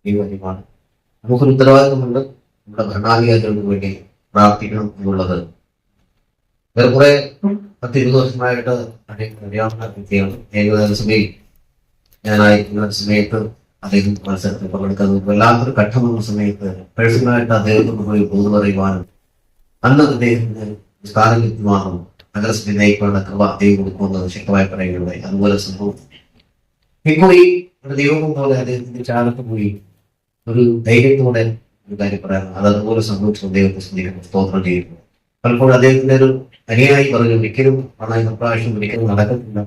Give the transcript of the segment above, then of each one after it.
ദൈവമാണ്. നമുക്കൊരു ഉത്തരവാദിത്വമുണ്ട്. നമ്മുടെ ഭരണാധികാരികൾക്ക് വേണ്ടി പ്രാർത്ഥിക്കണം എന്നുള്ളത്. ഏറെക്കുറെ 10-20 വർഷമായിട്ട് അറിയാവുന്ന വ്യക്തിയാണ്. ഏകദേശ സഭയിൽ ഞാനായിരിക്കുന്ന സമയത്ത് അദ്ദേഹം മത്സരത്തിൽ പങ്കെടുക്കാൻ വല്ലാത്തൊരു ഘട്ടം വന്ന സമയത്ത് പേഴ്സണലായിട്ട് അദ്ദേഹത്തോട് പോയി ബോധം പറയുവാനും അന്ന് അദ്ദേഹത്തിന് സ്ഥാനം ലഭ്യമാകും നഗരസഭ നയിക്കാനുള്ള കൃപ ദൈവം കൊടുക്കുന്നത് ശക്തമായി പറയുകയുണ്ടായി. അതുപോലെ സംഭവം ഇപ്പോൾ ഈ ഒരു ദൈവം പോലെ അദ്ദേഹത്തിന്റെ ചാലത്ത് പോയി ഒരു ധൈര്യത്തോടെ ഒരു കാര്യം പറയാം. അത് അതുപോലെ സംഭവിച്ചു. ദൈവത്തെ സ്തുതിക്കുന്നു, സ്തോത്രം ചെയ്യുന്നു. പലപ്പോഴും അദ്ദേഹത്തിന്റെ ഒരു അനുയായി പറഞ്ഞു, ഒരിക്കലും പ്രാവശ്യം ഒരിക്കലും നടക്കത്തില്ല,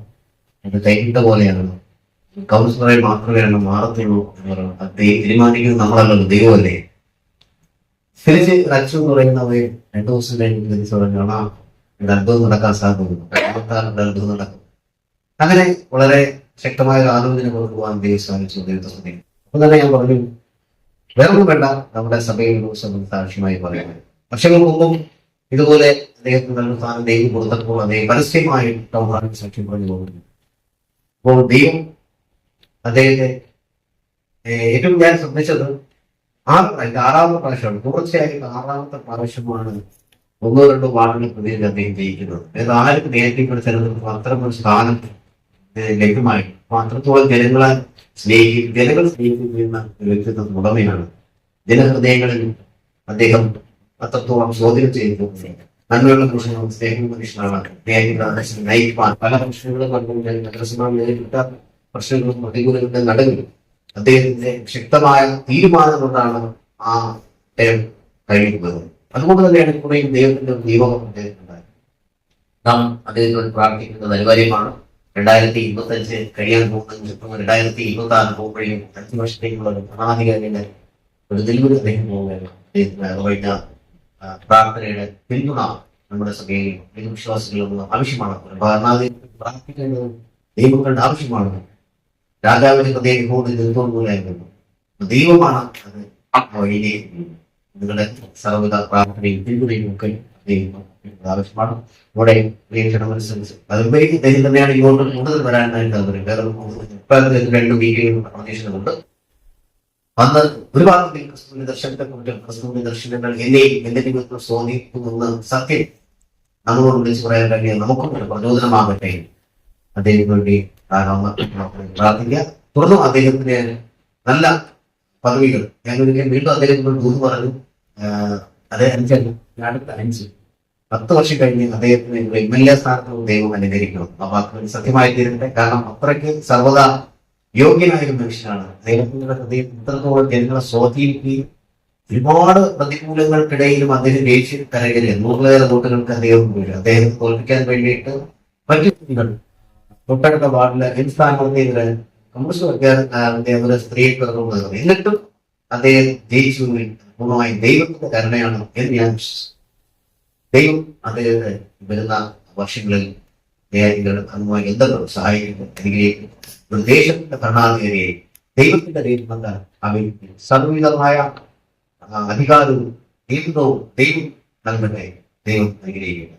അത് കൈവിട്ട പോലെയാണ്, കൗൺസിലറെ മാത്രമേ മാറത്തുള്ളൂ എന്ന് പറയുന്നത്. അത് തീരുമാനിക്കുന്നത് നമ്മളല്ലല്ലോ, ദൈവമല്ലേ. തിരിച്ച് അച്ചു എന്ന് പറയുന്നവയെ 2 ദിവസം കഴിഞ്ഞ് തിരിച്ചു പറഞ്ഞാണ് ഇവിടെ അത്ഭുതം നടക്കാൻ സാധ്യതയുണ്ട്, അത്ഭുതം നടക്കും. അങ്ങനെ വളരെ ശക്തമായ ഒരു ആലോചന കൊണ്ടുപോകാൻ ദൈവം സാധിച്ചു. ദൈവത്തെ സ്തുതിക്കുന്നു. അപ്പൊ തന്നെ ഞാൻ പറഞ്ഞു, വേറൊന്നും വേണ്ട, നമ്മുടെ സഭയിൽ സാക്ഷ്യമായി പറയുന്നത്. വർഷങ്ങൾക്ക് മുമ്പും ഇതുപോലെ അദ്ദേഹത്തിന് സ്ഥാനം ദൈവം കൊടുത്തപ്പോൾ അദ്ദേഹം പരസ്യമായി സാക്ഷ്യം പറഞ്ഞു പോകുന്നു. അപ്പോൾ ദൈവം അദ്ദേഹത്തെ ഏറ്റവും ഞാൻ ശ്രദ്ധിച്ചത് 6ാമത്തെ പ്രാവശ്യമാണ്, തുടർച്ചയായിട്ട് 6ാമത്തെ പ്രാവശ്യമാണ് 1-2 വാർഡുകൾ പ്രതിനിധി അദ്ദേഹം ജയിക്കുന്നത്. വേറെ ആർക്കും നേരത്തെ തെരഞ്ഞെടുപ്പ് അത്തരം ഒരു സ്ഥാനം ലഭ്യമായി. അത്രത്തോളം ജനങ്ങൾ സ്നേഹിക്കുന്ന വ്യക്തിത്വം ഉടമയാണ്. ജനഹൃദയങ്ങളിൽ അദ്ദേഹം അത്രത്തോളം സ്വാധീനം ചെയ്തു. നന്മയുള്ള മനുഷ്യനാണ്, സ്നേഹമുള്ള മനുഷ്യനാണ്. നയിക്കുവാൻ പല പ്രശ്നങ്ങളും നഗരസഭ നേരിട്ട പ്രശ്നങ്ങളും പ്രതികൂലങ്ങളുടെ നടുവിൽ അദ്ദേഹത്തിന്റെ ശക്തമായ തീരുമാനം കൊണ്ടാണ് ആ ടൈം കഴിയുന്നത്. അതുകൊണ്ട് തന്നെയാണ് കുറേ ദൈവത്തിന്റെ നിയമം അദ്ദേഹത്തിനുണ്ടായത്. നാം അദ്ദേഹത്തോട് പ്രാർത്ഥിക്കുന്നത് അനിവാര്യമാണ്. 2025 കഴിയാൻ പോകുന്നതിന് 2026 പോകുമ്പോഴേക്കും 5 വർഷത്തേക്കുള്ള ഭരണാധികാരിയുടെ ഒരു നിലവിൽ അദ്ദേഹം പോകുകയാണ്. അദ്ദേഹത്തിന് പ്രാർത്ഥനയുടെ പിന്തുണ നമ്മുടെ സഭയിൽ വിശ്വാസികളും ആവശ്യമാണ്. ഭരണാധികാരി പ്രാർത്ഥിക്കേണ്ടത് ദൈവങ്ങളുടെ ആവശ്യമാണ്. രാജാവിന്റെ ഹൃദയം കൂടുതൽ നിന്നുകൊണ്ടുപോലെയായിരുന്നു. ദൈവമാണ് അത് വഴിയിലെ നിങ്ങളുടെ സർവ്വത പ്രാർത്ഥനയും പിന്തുണയും ഒക്കെ ആവശ്യമാണ്. ഇവിടെ മനസ്സരിച്ച് അതുപരി ദൈവം തന്നെയാണ് ഇങ്ങോട്ട് കൂടുതൽ വരാനായിട്ട് വേറെ 2 മീറ്റിംഗുകൾ പ്രതീക്ഷകളുണ്ട്. അന്ന് ഒരുപാട് ക്രിസ്തുവിന്റെ ദർശനത്തെക്കുറിച്ച് ക്രിസ്തുവിന്റെ ദർശനങ്ങൾ എന്റെ ജീവിതത്തിൽ സ്വാധീനിക്കുമെന്ന് സത്യം നമ്മളോട് വിളിച്ചു പറയാൻ കഴിയാൻ നമുക്കും പ്രചോദനമാകട്ടെ. അദ്ദേഹത്തിന് വേണ്ടി പ്രാർത്ഥിക്കുക. തുടർന്നും അദ്ദേഹത്തിന് നല്ല പദവികൾ ഞാൻ വീണ്ടും അദ്ദേഹത്തിനോട് ദൂത് പറഞ്ഞു. അത് 10 വർഷം കഴിഞ്ഞ് അദ്ദേഹത്തിന് MLA സ്ഥാനത്ത് ദൈവം അനുകരിക്കണം. അപ്പൊ സത്യമായി തീരട്ടെ. കാരണം അത്രയ്ക്ക് സർവ്വതാ യോഗ്യനായ ഒരു മനുഷ്യനാണ്. അദ്ദേഹത്തിന്റെ ഹൃദയം ഇത്രത്തോളം ജനങ്ങളെ സ്വാധീനിക്കുകയും ഒരുപാട് പ്രതികൂലങ്ങൾക്കിടയിലും അദ്ദേഹം ദേശീയ കരകര 100 വോട്ടുകൾക്ക് അദ്ദേഹം വീഴും. അദ്ദേഹത്തെ തോൽപ്പിക്കാൻ വേണ്ടിയിട്ട് മറ്റു തൊട്ടടുത്ത വാർഡിലെ സ്ഥാനാർത്ഥികളെ കമ്മ്യൂണിസ്റ്റ് സ്ത്രീക്ക് എന്നിട്ടും അദ്ദേഹം ജയിച്ചു. പൂർണ്ണമായി ദൈവത്തിന്റെ കരുണയാണ് എന്ന് ഞാൻ വിശ്വസിച്ചു. ദൈവം അദ്ദേഹത്തെ വരുന്ന വർഷങ്ങളിൽ അതുമായി എന്തെങ്കിലും സഹായിക്കുന്നു, അനുഗ്രഹിക്കുന്നു. ഒരു ദേശത്തിന്റെ ഭരണാധികാരിയെ ദൈവത്തിന്റെ ദൈവം സർവ്വവിധമായ അധികാരവും ദൈവവും ദൈവം നൽകട്ടെ. ദൈവം അനുഗ്രഹിക്കുന്നു.